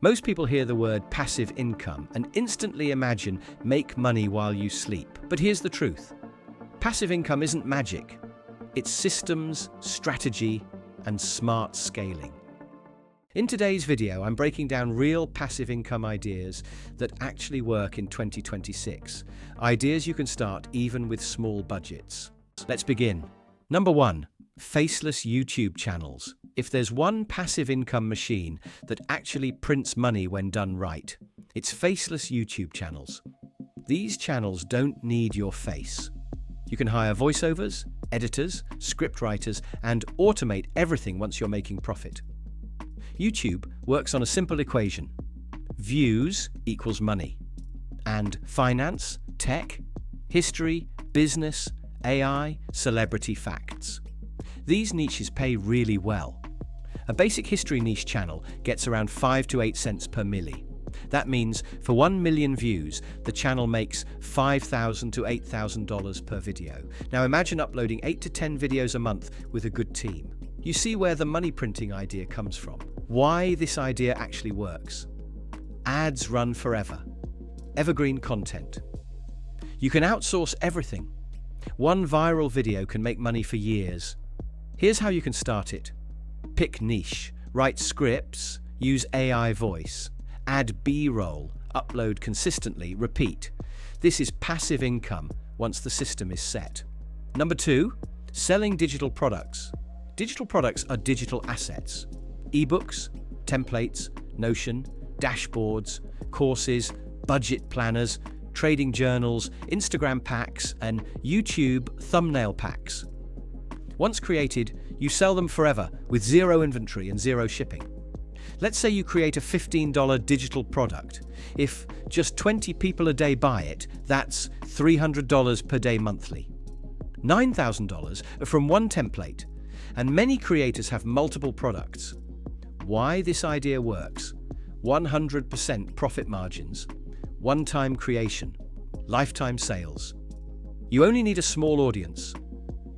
Most people hear the word passive income and instantly imagine make money while you sleep. But here's the truth. Passive income isn't magic. It's systems, strategy, and smart scaling. In today's video, I'm breaking down real passive income ideas that actually work in 2026. Ideas you can start even with small budgets. Let's begin. Number 1. Faceless YouTube channels. If there's one passive income machine that actually prints money when done right, it's faceless YouTube channels. These channels don't need your face. You can hire voiceovers, editors, scriptwriters, and automate everything once you're making profit. YouTube works on a simple equation. Views equals money. And finance, tech, history, business, AI, celebrity facts. These niches pay really well. A basic history niche channel gets around 5 to 8 cents per milli. That means for 1 million views, the channel makes $5,000 to $8,000 per video. Now imagine uploading 8 to 10 videos a month with a good team. You see where the money printing idea comes from. Why this idea actually works. Ads run forever. Evergreen content. You can outsource everything. One viral video can make money for years. Here's how you can start it. Pick niche, write scripts, use AI voice, add B-roll, upload consistently, repeat. This is passive income once the system is set. Number 2, selling digital products. Digital products are digital assets. Ebooks, templates, Notion, dashboards, courses, budget planners, trading journals, Instagram packs, and YouTube thumbnail packs. Once created, you sell them forever with zero inventory and zero shipping. Let's say you create a $15 digital product. If just 20 people a day buy it, that's $300 per day monthly. $9,000 from one template, and many creators have multiple products. Why this idea works? 100% profit margins, one-time creation, lifetime sales. You only need a small audience.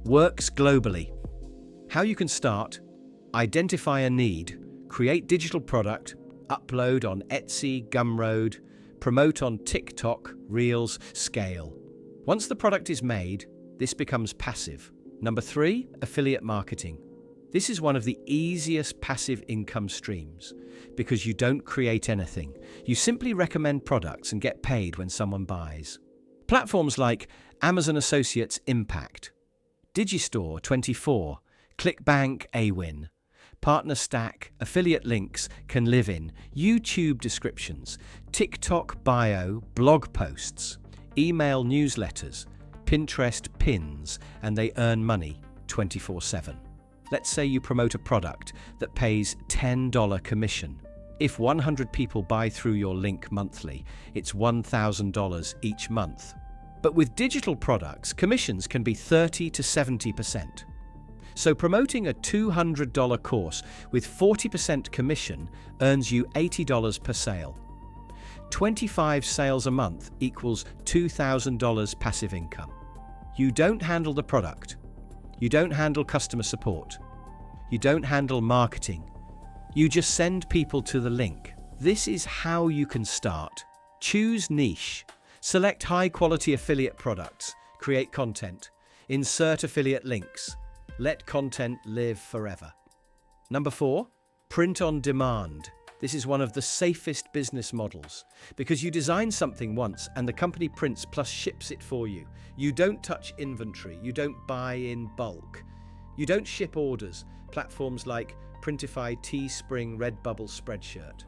Works globally. How you can start: identify a need, create digital product, upload on Etsy, Gumroad, promote on TikTok, Reels, scale. Once the product is made, this becomes passive. Number 3, affiliate marketing. This is one of the easiest passive income streams because you don't create anything. You simply recommend products and get paid when someone buys. Platforms like Amazon Associates Impact, Digistore 24, ClickBank Awin, PartnerStack, affiliate links can live in YouTube descriptions, TikTok bio, blog posts, email newsletters, Pinterest pins, and they earn money 24/7. Let's say you promote a product that pays $10 commission. If 100 people buy through your link monthly, it's $1,000 each month. But with digital products, commissions can be 30 to 70%. So promoting a $200 course with 40% commission earns you $80 per sale. 25 sales a month equals $2,000 passive income. You don't handle the product. You don't handle customer support. You don't handle marketing. You just send people to the link. This is how you can start. Choose niche. Select high-quality affiliate products. Create content. Insert affiliate links. Let content live forever. Number 4, print on demand. This is one of the safest business models because you design something once and the company prints plus ships it for you. You don't touch inventory. You don't buy in bulk. You don't ship orders. Platforms like Printify, Teespring, Redbubble, Spreadshirt.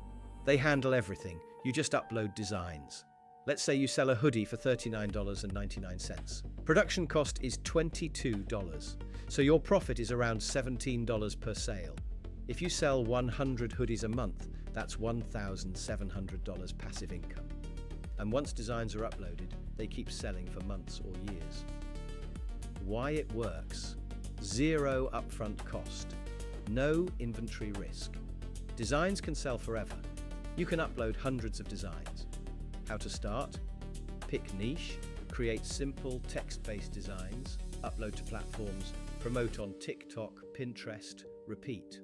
They handle everything. You just upload designs. Let's say you sell a hoodie for $39.99. Production cost is $22, so your profit is around $17 per sale. If you sell 100 hoodies a month, that's $1,700 passive income. And once designs are uploaded, they keep selling for months or years. Why it works? Zero upfront cost. No inventory risk. Designs can sell forever. You can upload hundreds of designs. How to start? Pick niche, create simple text-based designs, upload to platforms, promote on TikTok, Pinterest, repeat.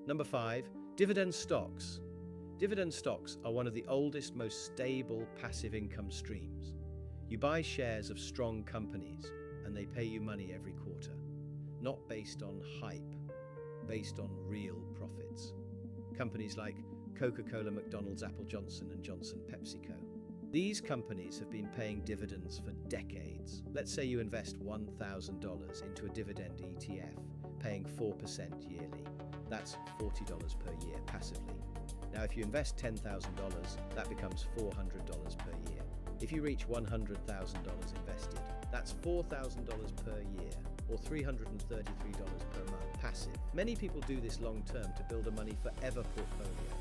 Number 5, dividend stocks. Dividend stocks are one of the oldest, most stable passive income streams. You buy shares of strong companies and they pay you money every quarter, not based on hype, based on real profits. Companies like Coca-Cola, McDonald's, Apple, Johnson & Johnson, PepsiCo. These companies have been paying dividends for decades. Let's say you invest $1,000 into a dividend ETF, paying 4% yearly. That's $40 per year passively. Now, if you invest $10,000, that becomes $400 per year. If you reach $100,000 invested, that's $4,000 per year, or $333 per month passive. Many people do this long-term to build a money forever portfolio.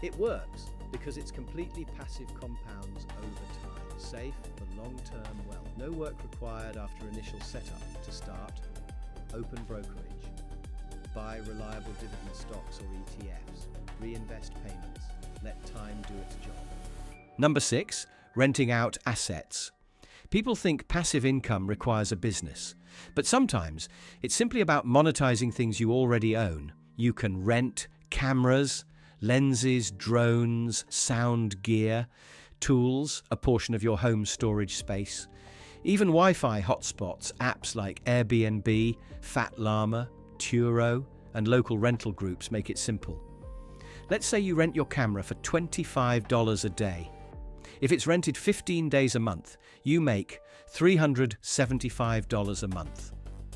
It works because it's completely passive, compounds over time, safe for long-term wealth. No work required after initial setup. To start, open brokerage, buy reliable dividend stocks or ETFs, reinvest payments, let time do its job. Number 6, renting out assets. People think passive income requires a business, but sometimes it's simply about monetizing things you already own. You can rent cameras, lenses, drones, sound gear, tools, a portion of your home storage space, even Wi-Fi hotspots. Apps like Airbnb, Fat Llama, Turo, and local rental groups make it simple. Let's say you rent your camera for $25 a day. If it's rented 15 days a month, you make $375 a month.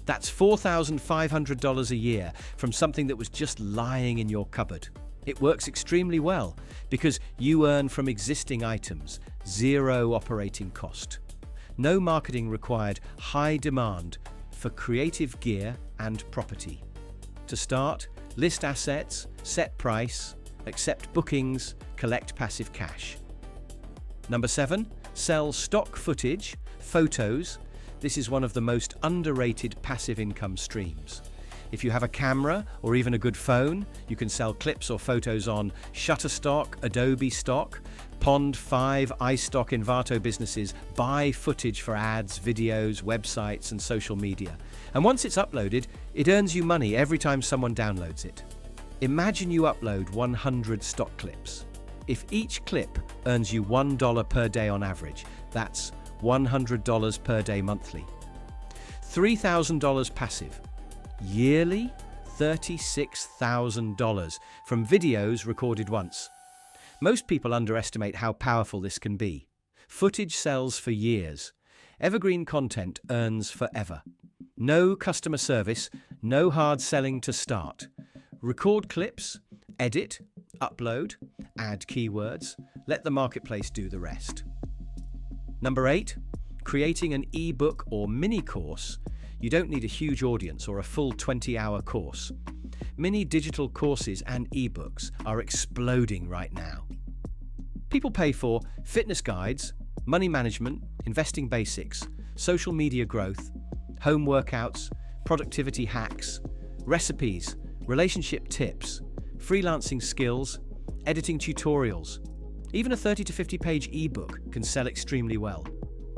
That's $4,500 a year from something that was just lying in your cupboard. It works extremely well because you earn from existing items, zero operating cost. No marketing required, high demand for creative gear and property. To start, list assets, set price, accept bookings, collect passive cash. Number 7, sell stock footage, photos. This is one of the most underrated passive income streams. If you have a camera or even a good phone, you can sell clips or photos on Shutterstock, Adobe Stock, Pond5, iStock, Envato businesses buy footage for ads, videos, websites, and social media. And once it's uploaded, it earns you money every time someone downloads it. Imagine you upload 100 stock clips. If each clip earns you $1 per day on average, that's $100 per day monthly. $3,000 passive. Yearly, $36,000 from videos recorded once. Most people underestimate how powerful this can be. Footage sells for years. Evergreen content earns forever. No customer service, no hard selling to start. Record clips, edit, upload, add keywords, let the marketplace do the rest. Number 8, creating an ebook or mini course. You don't need a huge audience or a full 20-hour course. Mini digital courses and ebooks are exploding right now. People pay for fitness guides, money management, investing basics, social media growth, home workouts, productivity hacks, recipes, relationship tips, freelancing skills, editing tutorials. Even a 30 to 50-page ebook can sell extremely well.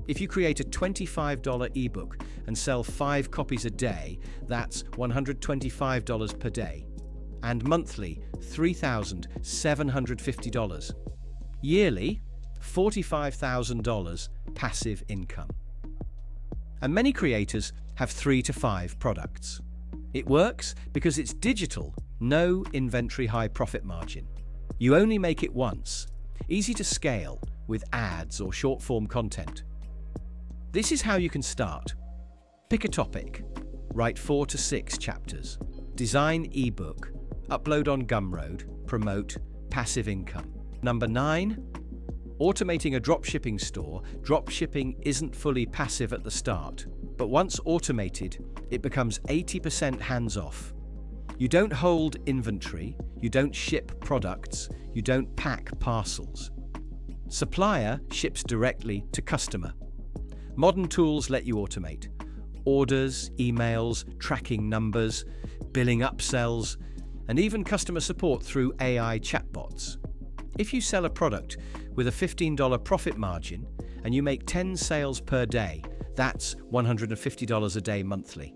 If you create a $25 ebook and sell 5 copies a day, that's $125 per day. And monthly, $3,750. Yearly, $45,000 passive income. And many creators have 3 to 5 products. It works because it's digital, no inventory, high profit margin. You only make it once, easy to scale with ads or short-form content. This is how you can start. Pick a topic, write 4 to 6 chapters, design ebook, upload on Gumroad, promote, passive income. Number 9, automating a dropshipping store. Dropshipping isn't fully passive at the start, but once automated, it becomes 80% hands-off. You don't hold inventory, you don't ship products, you don't pack parcels. Supplier ships directly to customer. Modern tools let you automate orders, emails, tracking numbers, billing upsells, and even customer support through AI chatbots. If you sell a product with a $15 profit margin and you make 10 sales per day, that's $150 a day monthly.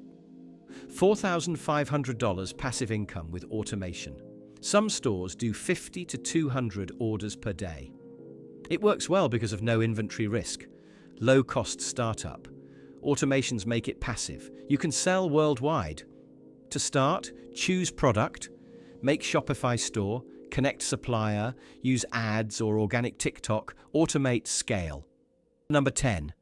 $4,500 passive income with automation. Some stores do 50 to 200 orders per day. It works well because of no inventory risk, low-cost startup. Automations make it passive. You can sell worldwide. To start, choose product, make Shopify store, connect supplier, use ads or organic TikTok, automate, scale. Number 10.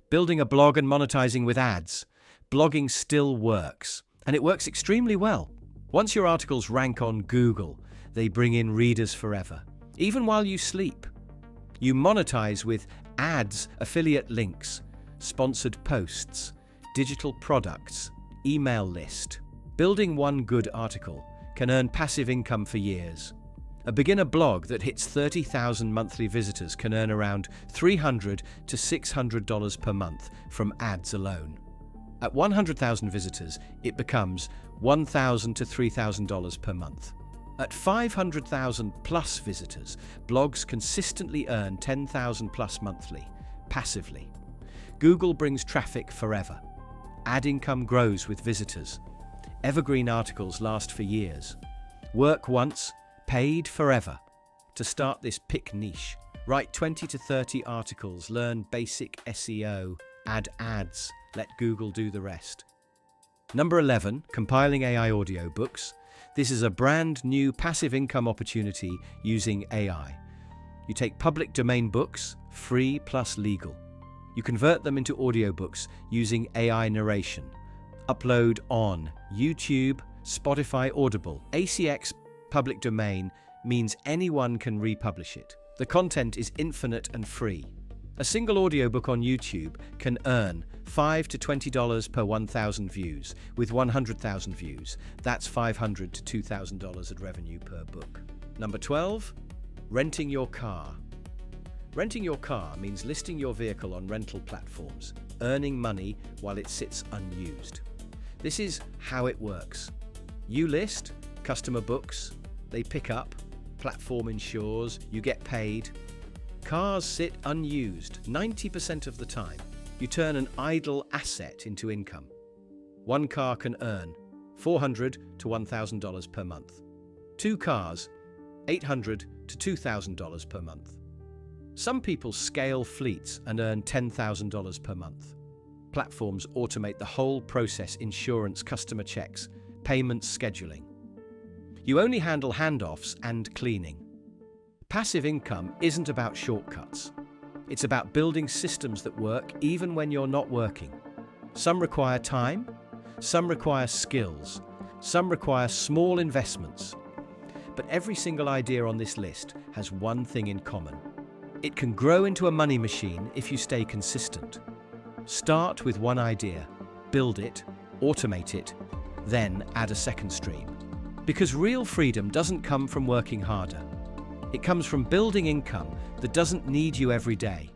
Building a blog and monetizing with ads. Blogging still works, and it works extremely well. Once your articles rank on Google, they bring in readers forever, even while you sleep. You monetize with ads, affiliate links, sponsored posts, digital products, email list. Building one good article can earn passive income for years. A beginner blog that hits 30,000 monthly visitors can earn around $300 to $600 per month from ads alone. At 100,000 visitors, it becomes $1,000 to $3,000 per month. At 500,000 plus visitors, blogs consistently earn 10,000 plus monthly, passively. Google brings traffic forever. Ad income grows with visitors. Evergreen articles last for years. Work once, paid forever. To start this, pick niche. Write 20 to 30 articles, learn basic SEO, add ads, let Google do the rest. Number 11, compiling AI audiobooks. This is a brand new passive income opportunity using AI. You take public domain books, free plus legal. You convert them into audiobooks using AI narration. Upload on YouTube, Spotify, Audible. ACX public domain means anyone can republish it. The content is infinite and free. A single audiobook on YouTube can earn $5 to $20 per 1,000 views. With 100,000 views, that's $500 to $2,000 at revenue per book. Number 12, renting your car. Renting your car means listing your vehicle on rental platforms, earning money while it sits unused. This is how it works. You list, customer books, they pick up, platform insures, you get paid. Cars sit unused 90% of the time. You turn an idle asset into income. One car can earn $400 to $1,000 per month. Two cars, $800 to $2,000 per month. Some people scale fleets and earn $10,000 per month. Platforms automate the whole process: insurance, customer checks, payments, scheduling. You only handle handoffs and cleaning. Passive income isn't about shortcuts. It's about building systems that work even when you're not working. Some require time, some require skills, some require small investments. But every single idea on this list has one thing in common. It can grow into a money machine if you stay consistent. Start with one idea, build it, automate it, then add a second stream. Because real freedom doesn't come from working harder. It comes from building income that doesn't need you every day.